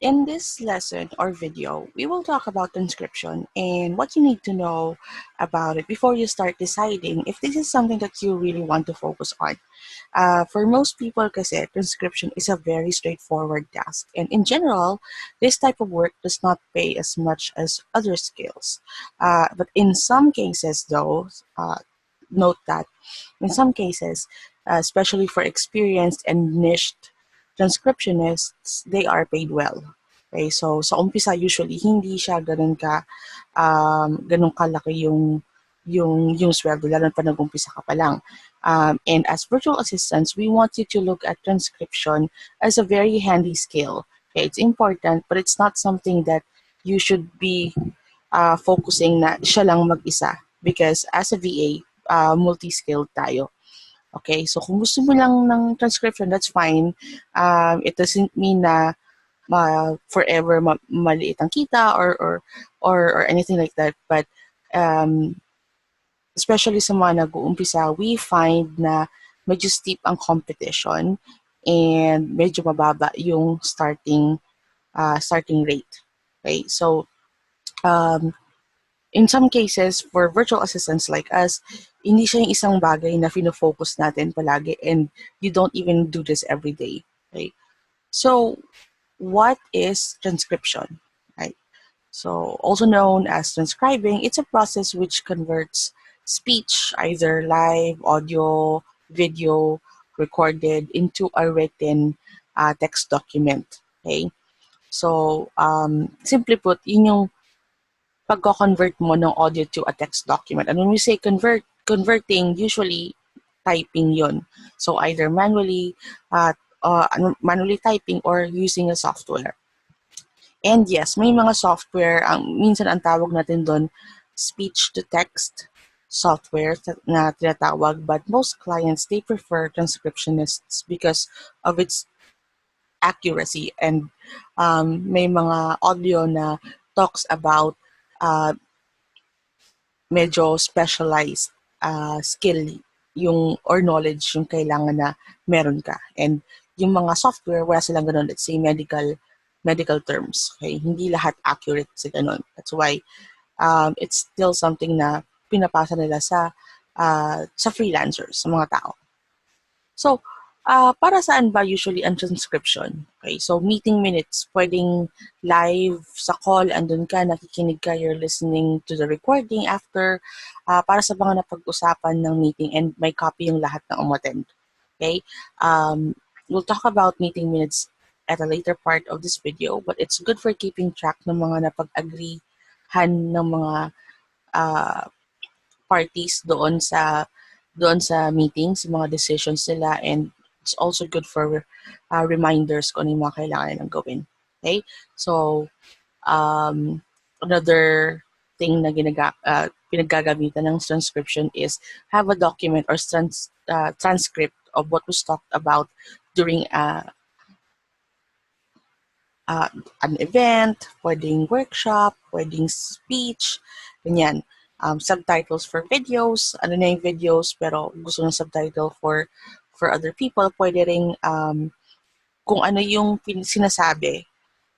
In this lesson or video, we will talk about transcription and what you need to know about it before you start deciding if this is something that you really want to focus on. For most people, kasi, transcription is a very straightforward task. And in general, this type of work does not pay as much as other skills. But in some cases, though, note that in some cases, especially for experienced and niched transcriptionists, they are paid well. Okay, so sa umpisa usually hindi siya ganun kalaki yung sweldo lalo pa nag-umpisa ka pa lang. And as virtual assistants, we want you to look at transcription as a very handy skill. Okay, it's important, but it's not something that you should be focusing na siya lang mag-isa because as a VA, multi-skilled tayo. Okay, so kung gusto mo lang ng transcription, that's fine. It doesn't mean na forever maliit ang kita or anything like that. But especially sa mga nag-uumpisa, we find na medyo steep ang competition and medyo mababa yung starting rate. Okay, so in some cases, for virtual assistants like us, hindi siya yung isang bagay na fino-focus natin palagi and you don't even do this every day. Okay? So, what is transcription? Right? So, also known as transcribing, it's a process which converts speech, either live, audio, video, recorded, into a written text document. Okay? So, simply put, yun yung pagko-convert mo ng audio to a text document. And when we say converting, usually typing yon. So either manually typing or using a software. And yes, may mga software, minsan ang tawag natin doon, speech-to-text software na tinatawag, but most clients, they prefer transcriptionists because of its accuracy and may mga audio na talks about medyo specialized skill yung or knowledge yung kailangan na meron ka. And yung mga software, wala silang ganun, let's say medical terms. Okay? Hindi lahat accurate sa ganun. That's why it's still something na pinapasa nila sa freelancers, sa mga tao. So, para saan ba usually ang transcription? Okay, so meeting minutes, pwedeng live sa call, andun ka, nakikinig ka, you're listening to the recording after, para sa mga napag-usapan ng meeting and may copy yung lahat ng umattend. Okay, we'll talk about meeting minutes at a later part of this video, but it's good for keeping track ng mga napag-agreehan ng mga parties doon sa meetings, mga decisions nila, and it's also good for reminders kung ano yung mga kailangan nilang gawin. Okay? So, another thing na pinaggagamitan ng transcription is have a document or transcript of what was talked about during an event, pwedeng workshop, pwedeng speech, ganyan. Subtitles for videos, ano na yung videos pero gusto ng subtitle for other people, pwede ring kung ano yung sinasabi,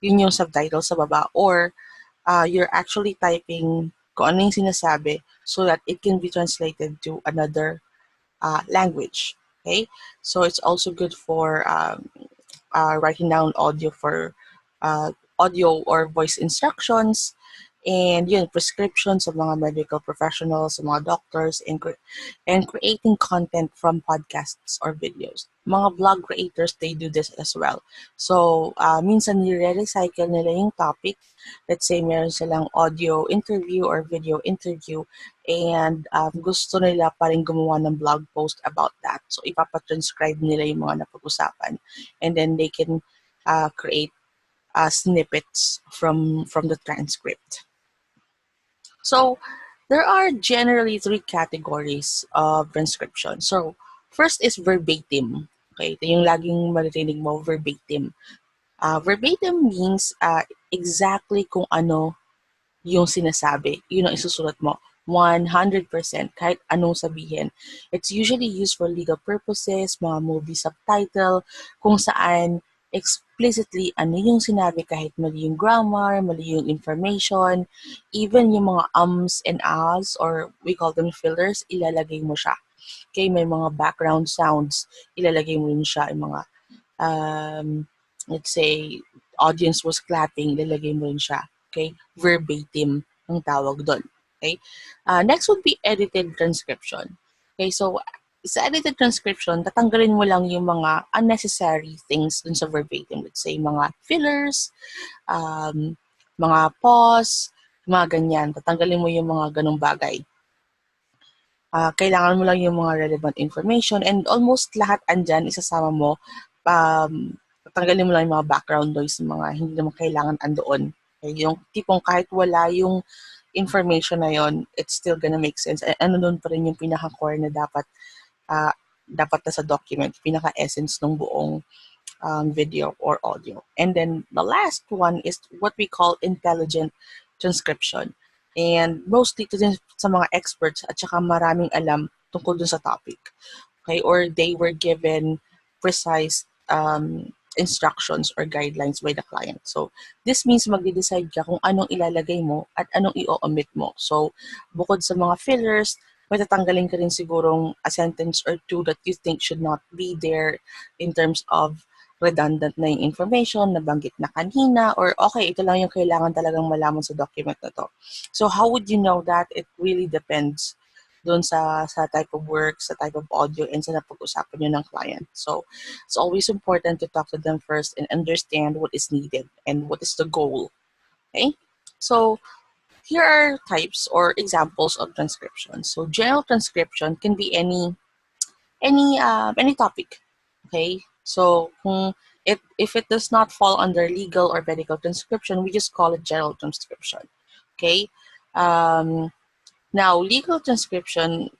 yun yung subtitle sa baba, or you're actually typing kung ano yung sinasabi so that it can be translated to another language. Okay, so it's also good for writing down audio for audio or voice instructions, and yun, prescriptions of mga medical professionals, mga doctors, and creating content from podcasts or videos. Mga blog creators, they do this as well. So, minsan nire-recycle nila yung topic. Let's say meron silang audio interview or video interview, and gusto nila pa rin gumawa ng blog post about that. So, ipapatranscribe nila yung mga napag-usapan. And then they can create snippets from the transcript. So, there are generally three categories of transcription. So, first is verbatim. Okay, ito yung laging maririnig mo, verbatim. Verbatim means exactly kung ano yung sinasabi. Yun ang isusulat mo. 100%, kahit anong sabihin. It's usually used for legal purposes, mga movie subtitle, kung saan explicitly ano yung sinabi kahit mali yung grammar, mali yung information, even yung mga ums and ahs or we call them fillers, ilalagay mo siya. Okay, may mga background sounds, ilalagay mo rin siya, yung mga let's say, audience was clapping, ilalagay mo rin siya. Okay, verbatim ang tawag doon. Okay, next would be edited transcription. Okay, so sa edited transcription, tatanggalin mo lang yung mga unnecessary things dun sa verbatim. Let's say, mga fillers, mga pause, mga ganyan. Tatanggalin mo yung mga ganong bagay. Kailangan mo lang yung mga relevant information and almost lahat andyan, isasama mo. Tatanggalin mo lang yung mga background noise, yung mga hindi naman kailangan andoon. Okay? Yung tipong kahit wala yung information na yon, it's still gonna make sense. Ano nun pa rin yung pinaka-core na dapat na sa document, pinaka-essence ng buong video or audio. And then the last one is what we call intelligent transcription. And mostly to sa mga experts at saka maraming alam tungkol dun sa topic. Okay? Or they were given precise instructions or guidelines by the client. So, this means magde-decide ka kung anong ilalagay mo at anong i-omit mo. So, bukod sa mga fillers, may tatanggalin ka rin sigurong a sentence or two that you think should not be there in terms of redundant na yung information, nabanggit na kanina, or okay, ito lang yung kailangan talagang malaman sa document na to. So, how would you know that? It really depends doon sa type of work, sa type of audio, and sa napag-usapan nyo ng client. So, it's always important to talk to them first and understand what is needed and what is the goal. Okay? So, here are types or examples of transcription. So, general transcription can be any topic. Okay? So, if it does not fall under legal or medical transcription, we just call it general transcription. Okay? Now, legal transcription,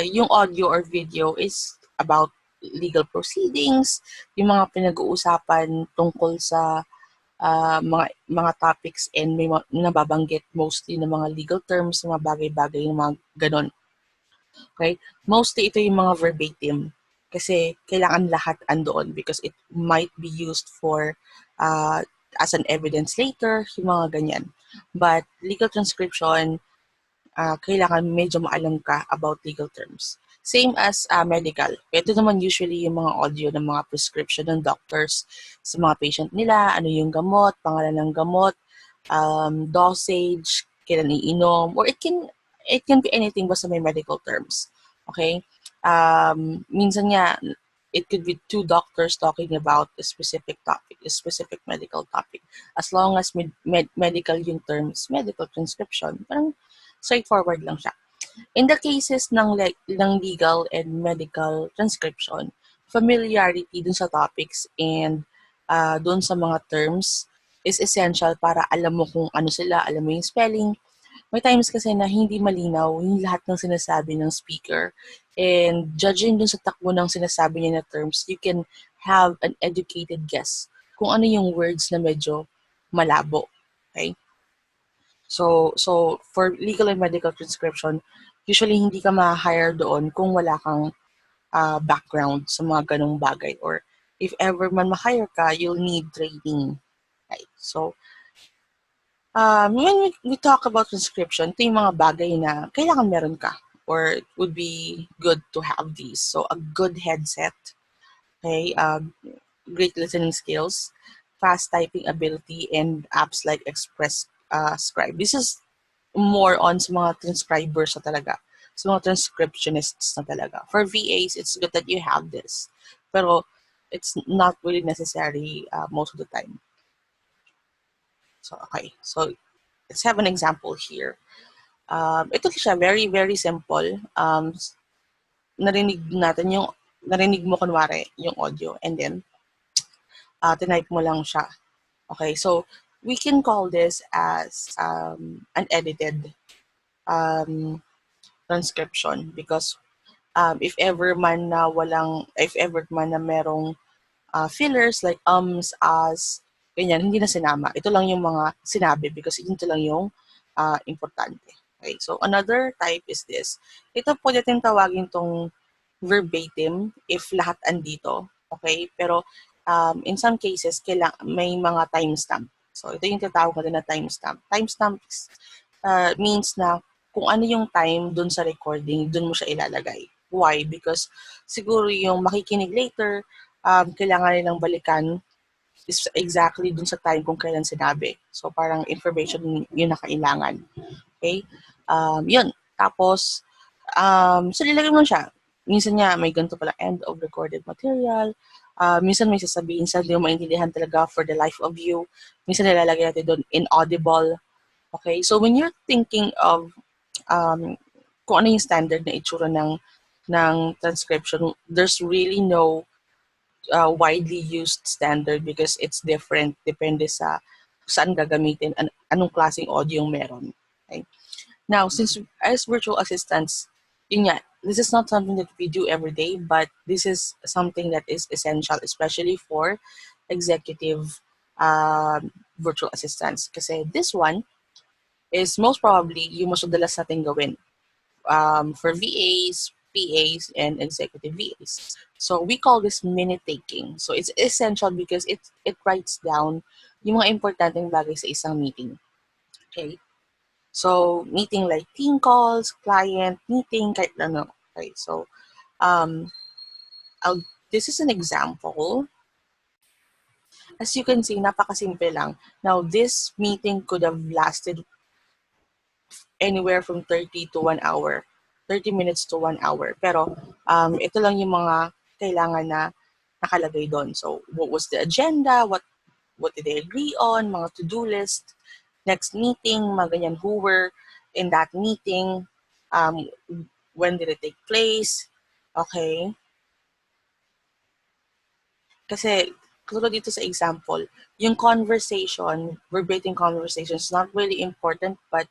yung audio or video is about legal proceedings, yung mga pinag-uusapan tungkol sa mga topics and may nababanggit mostly ng mga legal terms, mga bagay-bagay, yung mga ganon. Okay? Mostly ito yung mga verbatim kasi kailangan lahat andoon because it might be used for as an evidence later, yung mga ganyan. But legal transcription, kailangan medyo maalam ka about legal terms. Same as medical. Ito naman usually yung mga audio ng mga prescription ng doctors sa mga patient nila, ano yung gamot, pangalan ng gamot, dosage, kailan iinom, or it can be anything basta may medical terms. Okay? Minsan nga, it could be two doctors talking about a specific topic, a specific medical topic. As long as medical yung terms, medical transcription, parang straightforward lang siya. In the cases ng legal and medical transcription, familiarity dun sa topics and dun sa mga terms is essential para alam mo kung ano sila, alam mo yung spelling. May times kasi na hindi malinaw yung lahat ng sinasabi ng speaker. And judging dun sa takbo ng sinasabi niya na terms, you can have an educated guess kung ano yung words na medyo malabo. Okay? So for legal and medical transcription, usually hindi ka ma-hire doon kung wala kang background sa mga ganong bagay. Or if ever man ma-hire ka, you'll need training. Right? So, when we talk about transcription, ito yung mga bagay na kailangan meron ka or it would be good to have these. So, a good headset, okay, great listening skills, fast typing ability, and apps like Express Scribe. This is more on sa mga transcribers na talaga, sa mga transcriptionists na talaga. For VAs, it's good that you have this. Pero it's not really necessary most of the time. So, okay. So, let's have an example here. Ito siya, very, very simple. Narinig mo kunwari yung audio and then tinype mo lang siya. Okay, so we can call this as an edited transcription because if ever man na merong fillers like as, ganyan, hindi na sinama. Ito lang yung mga sinabi because ito lang yung importante. Okay, so another type is this. Ito pwede natin tawagin tong verbatim if lahat andito. Okay, pero in some cases, may mga timestamp. So, ito yung tinatawag natin na timestamp. Timestamp means na kung ano yung time dun sa recording, dun mo siya ilalagay. Why? Because siguro yung makikinig later, kailangan nilang balikan is exactly dun sa time kung kailan sinabi. So, parang information yun na kailangan. Okay? Yun. Tapos, so nilagay mo siya. Minsan nga, may ganito pala, end of recorded material. Minsan may sasabihin sa hindi mo maintindihan talaga for the life of you. Minsan nilalagay natin doon inaudible. Okay? So when you're thinking of kung ano yung standard na itsura ng transcription, there's really no widely used standard because it's different depende sa saan gagamitin, anong klaseng audio yung meron. Okay? Now, since as virtual assistants, yun nga, this is not something that we do every day, but this is something that is essential, especially for executive virtual assistants. Kasi this one is most probably yung mas madalas natin gawin for VAs, PAs, and executive VAs. So we call this minute taking. So it's essential because it writes down yung mga importanteng bagay sa isang meeting. Okay? So, meeting like team calls, client meeting, kahit ano. Okay, so, this is an example. As you can see, napakasimple lang. Now, this meeting could have lasted anywhere from 30 to 1 hour. 30 minutes to 1 hour. Pero, ito lang yung mga kailangan na nakalagay doon. So, what was the agenda? What did they agree on? Mga to-do list. Next meeting, mga ganyan, who were in that meeting, when did it take place, okay? Kasi, tulad dito sa example, yung conversation, verbatim conversation is not really important, but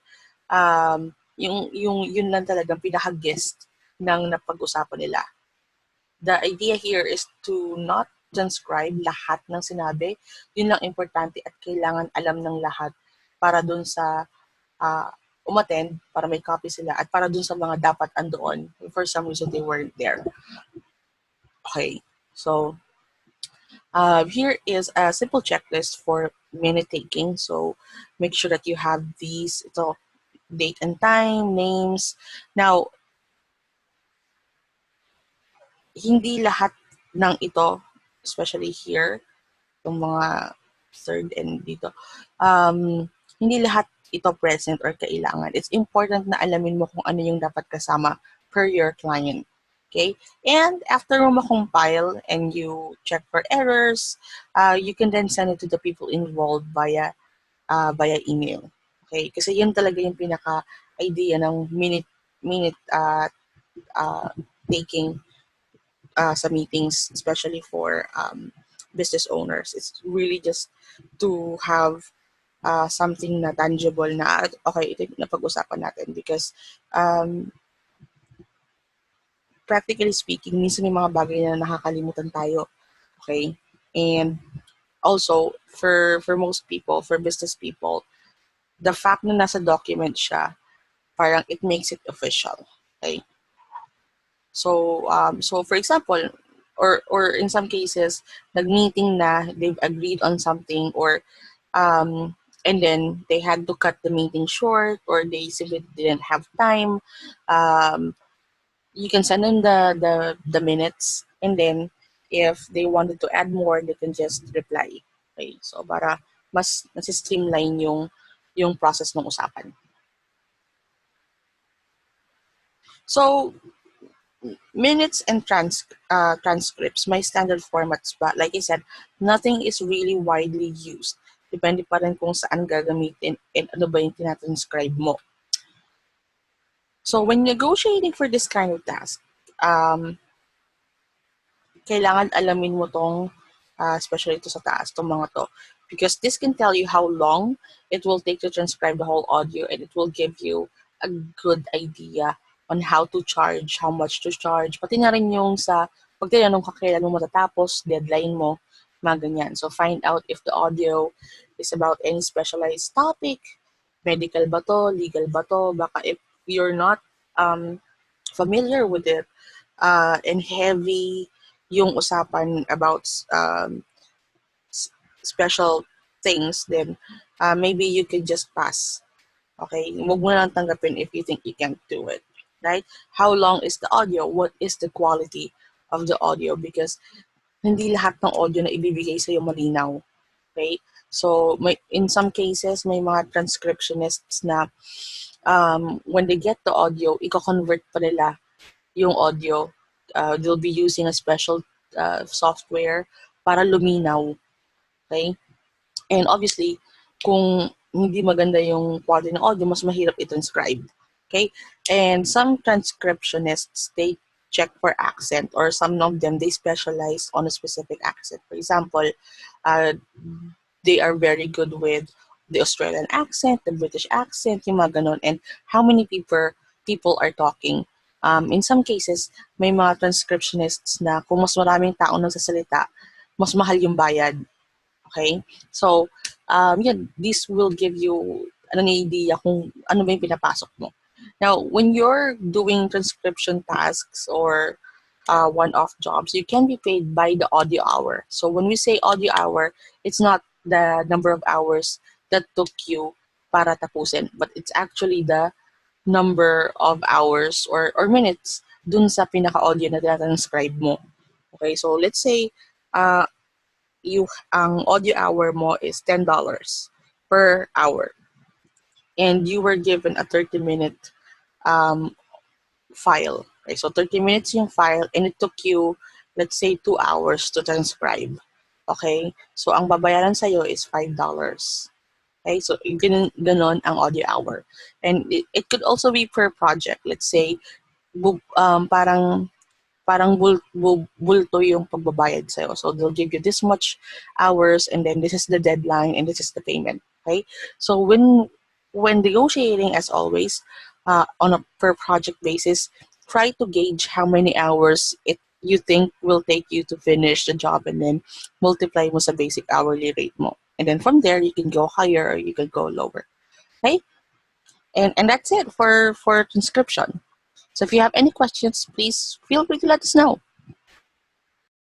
yun lang talagang pinaka-gist ng napag-usapan nila. The idea here is to not transcribe lahat ng sinabi. Yun lang importante at kailangan alam ng lahat para dun sa umattend, para may copy sila, at para dun sa mga dapat andoon. For some reason, they weren't there. Okay, so here is a simple checklist for minute taking. So make sure that you have these, ito, date and time, names. Now, hindi lahat ng ito, especially here, yung mga third and dito, hindi lahat ito present or kailangan. It's important na alamin mo kung ano yung dapat kasama per your client. Okay? And after mo ma-compile and you check for errors, you can then send it to the people involved via email. Okay? Kasi yun talaga yung pinaka-idea ng minute taking sa meetings, especially for business owners. It's really just to have something na tangible na, okay, ito yung napag-usapan natin because practically speaking, minsan may mga bagay na nakakalimutan tayo. Okay? And also, for most people, for business people, the fact na nasa document siya, parang it makes it official. Okay? So, so for example, or in some cases, nag-meeting na, they've agreed on something, or and then they had to cut the meeting short, or they simply didn't have time. You can send them the minutes, and then if they wanted to add more, they can just reply. Okay, so para mas nasi-streamline yung process ng usapan. So, minutes and transcripts, may standard formats ba? Like I said, nothing is really widely used. Depende pa rin kung saan gagamitin and ano ba yung tinatranscribe mo. So when negotiating for this kind of task, kailangan alamin mo tong, especially ito sa taas, itong mga to. Because this can tell you how long it will take to transcribe the whole audio, and it will give you a good idea on how to charge, how much to charge. Pati na rin yung sa pag tinanong ka kailan mo matatapos, deadline mo, mga ganyan. So find out if the audio is about any specialized topic, medical ba to, legal ba to, baka if you're not familiar with it, and heavy yung usapan about special things, then maybe you could just pass. Okay? Huwag mo na lang tanggapin if you think you can't do it. Right? How long is the audio? What is the quality of the audio? Because hindi lahat ng audio na ibibigay sa'yo malinaw. Okay? So, in some cases, may mga transcriptionists na when they get the audio, i-convert pa nila yung audio. They'll be using a special software para luminaw. Okay? And obviously, kung hindi maganda yung quality ng audio, mas mahirap i-transcribe. Okay? And some transcriptionists, they check for accent, or some of them, they specialize on a specific accent. For example, uh, they are very good with the Australian accent, the British accent, yung mga ganon, and how many people are talking. In some cases, may mga transcriptionists na kung mas maraming tao nagsasalita, mas mahal yung bayad. Okay? So, yun, this will give you an idea kung ano ba yung pinapasok mo. Now, when you're doing transcription tasks or one-off jobs, you can be paid by the audio hour. So when we say audio hour, it's not the number of hours that took you para tapusin, but it's actually the number of hours or minutes dun sa pinaka-audio na transcribe mo. Okay, so let's say uh, ang audio hour mo is $10 per hour, and you were given a 30-minute um, file. Okay, so 30 minutes yung file, and it took you, let's say, 2 hours to transcribe. Okay? So, ang babayaran sa'yo is $5. Okay? So, ganon ang audio hour. And it could also be per project. Let's say, parang bulto yung pagbabayad sa'yo. So, they'll give you this much hours, and then this is the deadline, and this is the payment. Okay? So, when negotiating, as always, on a per project basis, try to gauge how many hours you think will take you to finish the job, and then multiply mo sa basic hourly rate mo. And then from there, you can go higher or you can go lower. Okay? And that's it for transcription. So if you have any questions, please feel free to let us know.